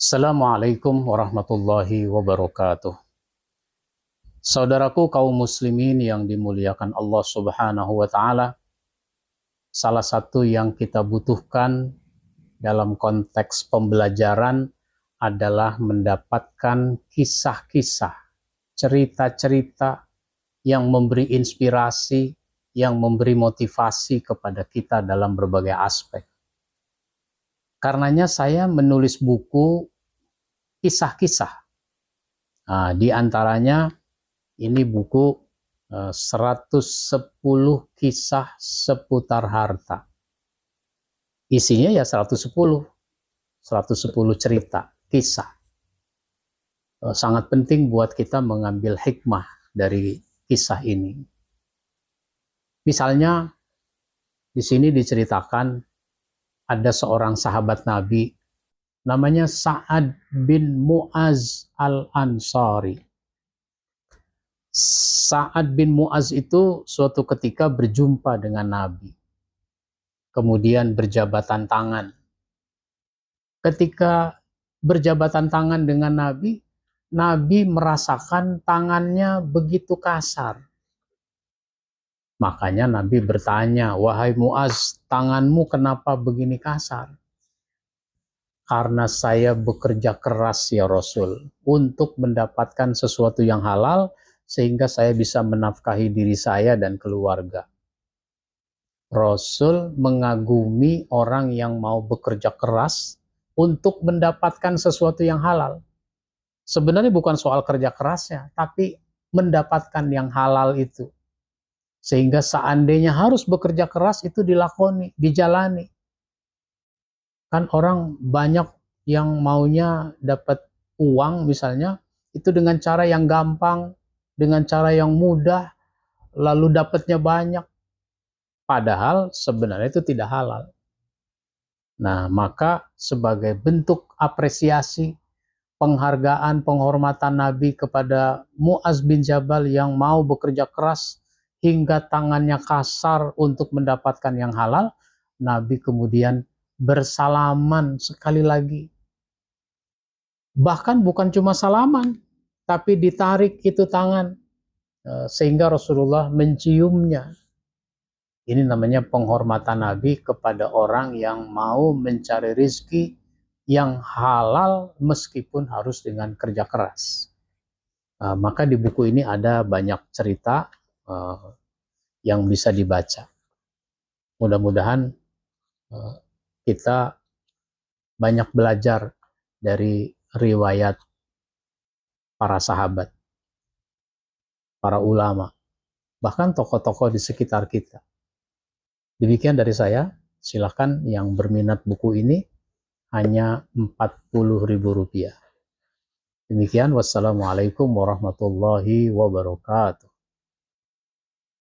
Assalamualaikum warahmatullahi wabarakatuh. Saudaraku kaum muslimin yang dimuliakan Allah Subhanahu wa taala, salah satu yang kita butuhkan dalam konteks pembelajaran adalah mendapatkan kisah-kisah, cerita-cerita yang memberi inspirasi, yang memberi motivasi kepada kita dalam berbagai aspek. Karenanya saya menulis buku kisah-kisah. Nah, di antaranya ini buku 110 kisah seputar harta. Isinya ya 110 cerita, kisah. Sangat penting buat kita mengambil hikmah dari kisah ini. Misalnya di sini diceritakan ada seorang sahabat Nabi namanya Sa'ad bin Mu'az al-Ansari. Sa'ad bin Mu'az itu suatu ketika berjumpa dengan Nabi. Kemudian berjabatan tangan. Ketika berjabatan tangan dengan Nabi, Nabi merasakan tangannya begitu kasar. Makanya Nabi bertanya, "Wahai Mu'az, tanganmu kenapa begini kasar?" "Karena saya bekerja keras ya Rasul, untuk mendapatkan sesuatu yang halal, sehingga saya bisa menafkahi diri saya dan keluarga." Rasul mengagumi orang yang mau bekerja keras untuk mendapatkan sesuatu yang halal. Sebenarnya bukan soal kerja kerasnya, tapi mendapatkan yang halal itu. Sehingga seandainya harus bekerja keras itu dilakoni, dijalani. Kan orang banyak yang maunya dapat uang misalnya, itu dengan cara yang gampang, dengan cara yang mudah, lalu dapatnya banyak. Padahal sebenarnya itu tidak halal. Nah, maka sebagai bentuk apresiasi, penghargaan, penghormatan Nabi kepada Mu'az bin Jabal yang mau bekerja keras hingga tangannya kasar untuk mendapatkan yang halal, Nabi kemudian bersalaman sekali lagi. Bahkan bukan cuma salaman, tapi ditarik itu tangan, sehingga Rasulullah menciumnya. Ini namanya penghormatan Nabi kepada orang yang mau mencari rizki yang halal meskipun harus dengan kerja keras. Maka di buku ini ada banyak cerita yang bisa dibaca. Mudah-mudahan kita banyak belajar dari riwayat para sahabat, para ulama, bahkan tokoh-tokoh di sekitar kita. Demikian dari saya, silakan yang berminat buku ini, hanya Rp40.000. Demikian, wassalamualaikum warahmatullahi wabarakatuh.